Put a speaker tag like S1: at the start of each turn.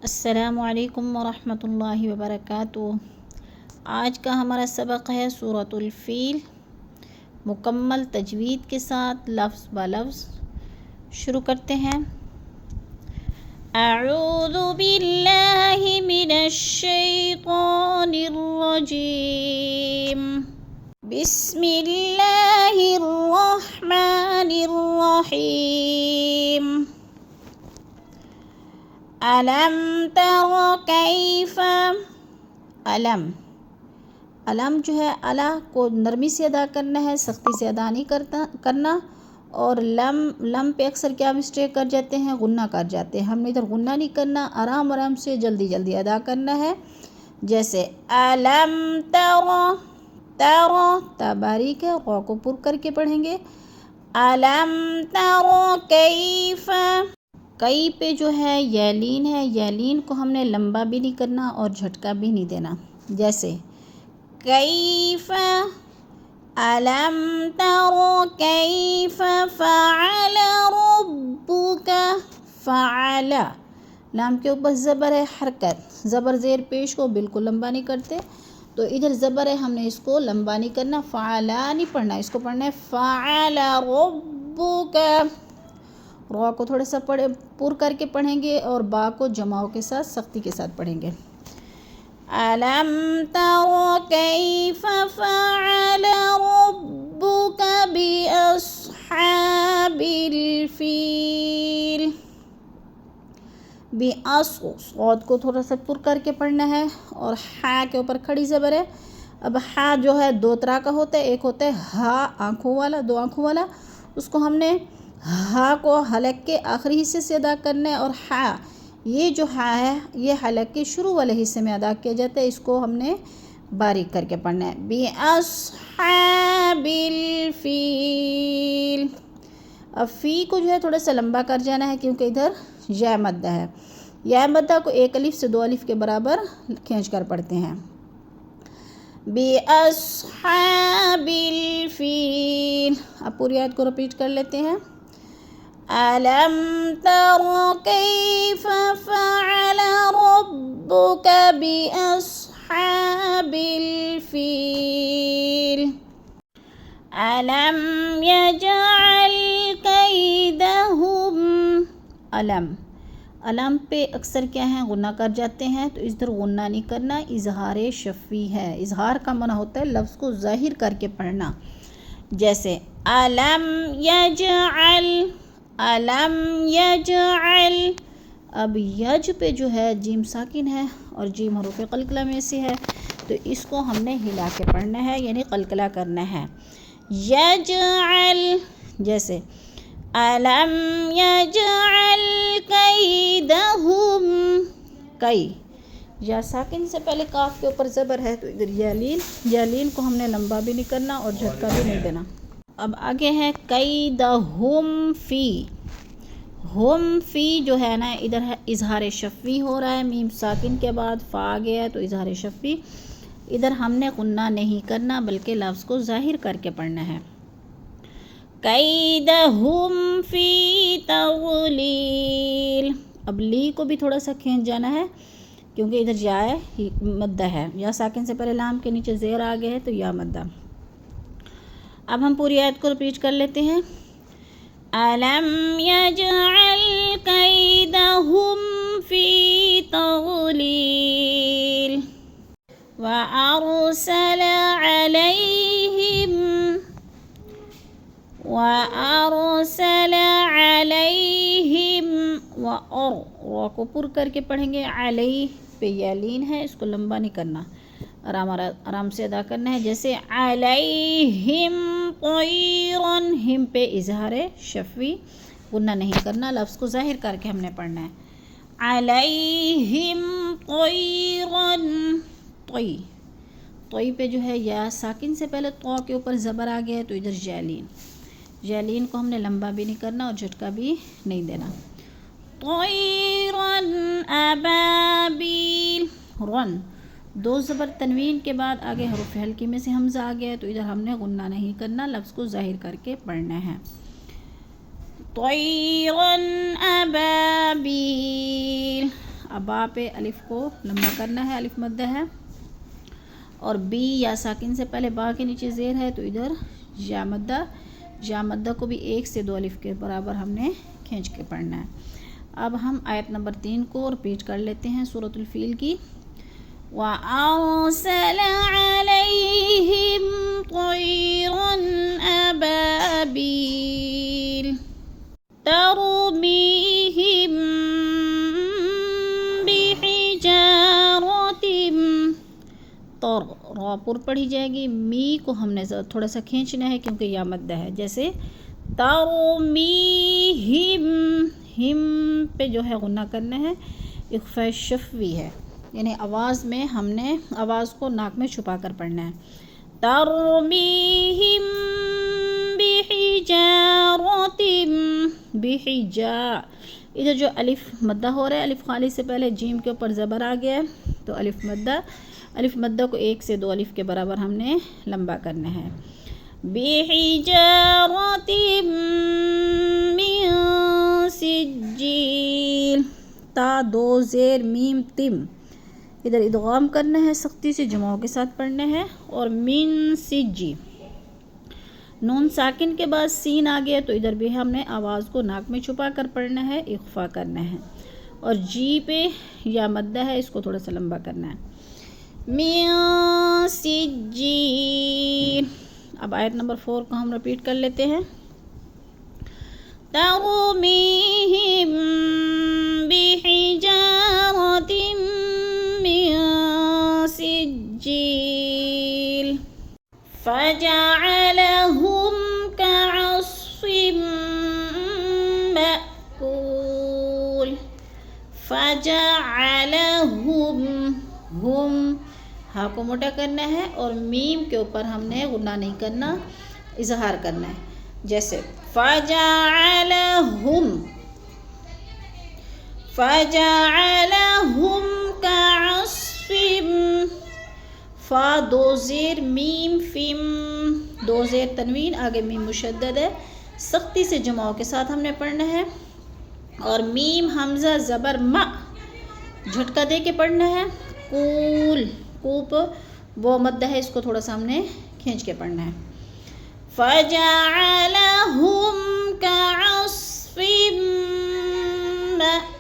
S1: السلام علیکم ورحمۃ اللہ وبرکاتہ۔ آج کا ہمارا سبق ہے سورۃ الفیل، مکمل تجوید کے ساتھ لفظ بہ لفظ شروع کرتے ہیں۔ اعوذ باللہ من الشیطان الرجیم، بسم اللہ الرحمن الرحیم۔ علم تر کیف، علم جو ہے الا کو نرمی سے ادا کرنا ہے، سختی سے ادا نہیں کرنا، اور لم پہ اکثر کیا مسٹیک کر جاتے ہیں، غنہ کر جاتے ہیں۔ ہم نے ادھر غنہ نہیں کرنا، آرام سے جلدی ادا کرنا ہے۔ جیسے علم تر، تا باریک ہے، غو کو پر کر کے پڑھیں گے۔ علم تر کیف، کئی پہ جو ہے یلین ہے، یلین کو ہم نے لمبا بھی نہیں کرنا اور جھٹکا بھی نہیں دینا۔ جیسے کیف، علم تر کیف فعل ربک، فعل، لام کے اوپر زبر ہے، حرکت، زبر زیر پیش کو بالکل لمبا نہیں کرتے، تو ادھر زبر ہے، ہم نے اس کو لمبا نہیں کرنا، فعلا نہیں پڑھنا، اس کو پڑھنا ہے فعل ربک۔ را کو تھوڑا سا پر کر کے پڑھیں گے اور با کو جماؤ کے ساتھ سختی کے ساتھ پڑھیں گے۔ علم تر کیف فعل ربک باصحاب الفیل، صاد کو تھوڑا سا پر کر کے پڑھنا ہے، اور ہا کے اوپر کھڑی زبر ہے۔ اب ہا جو ہے دو طرح کا ہوتا ہے، ایک ہوتا ہے ہا آنکھوں والا، دو آنکھوں والا، اس کو ہم نے ہا کو حلق کے آخری حصے سے ادا کرنا ہے، اور ہا، یہ جو ہا ہے یہ حلق کے شروع والے حصے میں ادا کیا جاتا ہے، اس کو ہم نے باریک کر کے پڑھنا ہے۔ بِأَصْحَابِ الْفِيلِ، اب فی کو جو ہے تھوڑا سا لمبا کر جانا ہے، کیونکہ ادھر یا مدہ ہے، یا مدہ کو ایک الف سے دو الف کے برابر کھینچ کر پڑھتے ہیں۔ بِأَصْحَابِ الْفِيلِ، اب پوری آیت کو رپیٹ کر لیتے ہیں۔ علم تر کیف فعل ربک باصحاب الفیل، علم یجعل کیدہم، علم پہ اکثر کیا ہیں، غنہ کر جاتے ہیں، تو اس در غنہ نہیں کرنا، اظہار شفوی ہے۔ اظہار کا معنی ہوتا ہے لفظ کو ظاہر کر کے پڑھنا۔ جیسے علم یجعل، علم یجعل، اب یج پہ جو ہے جیم ساکن ہے اور جیم حروف قلقلہ میں سے ہے، تو اس کو ہم نے ہلا کے پڑھنا ہے، یعنی قلقلہ کرنا ہے۔ یجعل، جیسے علم یجعل کیدہم، کئی، یا ساکن سے پہلے کاف کے اوپر زبر ہے، تو ادھر یالین کو ہم نے لمبا بھی نہیں کرنا اور جھٹکا بھی نہیں دینا۔ اب آگے ہے کیدہم فی، ہم فی جو ہے نا ادھر ہے اظہار شفوی ہو رہا ہے، میم ساکن کے بعد فا آ گیا ہے، تو اظہار شفوی، ادھر ہم نے غنہ نہیں کرنا بلکہ لفظ کو ظاہر کر کے پڑھنا ہے۔ کیدہم فی تضلیل، اب لی کو بھی تھوڑا سا کھینچ جانا ہے، کیونکہ ادھر یا مدہ ہے، یا ساکن سے پہلے لام کے نیچے زیر آ گیا ہے، تو یا مدہ۔ اب ہم پوری آیت کو رپیٹ کر لیتے ہیں۔ علم یجعل کیدہم فی تضلیل، وأرسل علیہم، را کو پر کر کے پڑھیں گے، علیہ پہ یالین ہے، اس کو لمبا نہیں کرنا، آرام سے ادا کرنا ہے۔ جیسے علیہم طیرا، ہم پہ اظہار شفوی، غنہ نہیں کرنا، لفظ کو ظاہر کر کے ہم نے پڑھنا ہے۔ علیہم طیرا، طی پہ جو ہے یا ساکن سے پہلے تو کے اوپر زبر آ گیا ہے، تو ادھر جالین کو ہم نے لمبا بھی نہیں کرنا اور جھٹکا بھی نہیں دینا۔ طیرا ابابیل، رن، دو زبر تنوین کے بعد آگے حروف حلقی میں سے حمزہ آ گیا ہے، تو ادھر ہم نے غنہ نہیں کرنا، لفظ کو ظاہر کر کے پڑھنا ہے۔ طیرا ابابیل، اب با پہ الف کو لمبا کرنا ہے، الف مدہ ہے، اور بی یا ساکن سے پہلے با کے نیچے زیر ہے تو ادھر یا مدہ کو بھی 1 سے 2 الف کے برابر ہم نے کھینچ کے پڑھنا ہے۔ اب ہم آیت نمبر 3 کو رپیٹ کر لیتے ہیں سورۃ الفیل کی۔ وَأَرْسَلَ عَلَيْهِمْ طَيْرًا أَبَابِيلَ تَرْمِيهِمْ بِحِجَارَةٍ را پر پڑھی جائے گی، می کو ہم نے تھوڑا سا کھینچنا ہے کیونکہ یا مدہ ہے، جیسے تَرْمِيهِمْ، ہم پہ جو ہے غنہ کرنا ہے، اخفاء شفوی ہے، یعنی آواز میں ہم نے آواز کو ناک میں چھپا کر پڑھنا ہے۔ تَرْمِيهِمْ بِحِجَارَةٍ، ادھر جو الف مدہ ہو رہا ہے، الف خالی سے پہلے جیم کے اوپر زبر آ گیا ہے تو الف مدہ کو 1 سے 2 الف کے برابر ہم نے لمبا کرنا ہے۔ بِحِجَارَةٍ مِّن سِجِّيلٍ، تا 2 زیر میم تم، ادھر ادغام کرنا ہے، سختی سے جماؤں کے ساتھ پڑھنا ہے، اور من سجی، نون ساکن کے بعد سین آ گیا تو ادھر بھی ہم نے آواز کو ناک میں چھپا کر پڑھنا ہے، اخفا کرنا ہے، اور جی پہ یا مدہ ہے، اس کو تھوڑا سا لمبا کرنا ہے۔ من سجیل۔ اب آیت نمبر 4 کو ہم رپیٹ کر لیتے ہیں۔ تَرْمِيهِمْ بِحِجَارَةٍ مِّن سِجِّيلٍ فَجَعَلَهُمْ كَعَصْفٍ مَّأْكُولٍ۔ فَجَعَلَهُمْ، ہم ہاں کو موٹا کرنا ہے، اور میم کے اوپر ہم نے غنہ نہیں کرنا، اظہار کرنا ہے، جیسے فَجَعَلَهُمْ كَعَصْفٍ، فا 2 زیر میم فم، 2 زیر تنوین، آگے میم مشدد ہے، سختی سے جماؤں کے ساتھ ہم نے پڑھنا ہے، اور میم حمزہ زبر ما، جھٹکا دے کے پڑھنا ہے، کول، کوپ وہ مدہ ہے، اس کو تھوڑا سا ہم نے کھینچ کے پڑھنا ہے۔ فَجَعَلَهُمْ كَعَصْفٍ مَّأْكُولٍ۔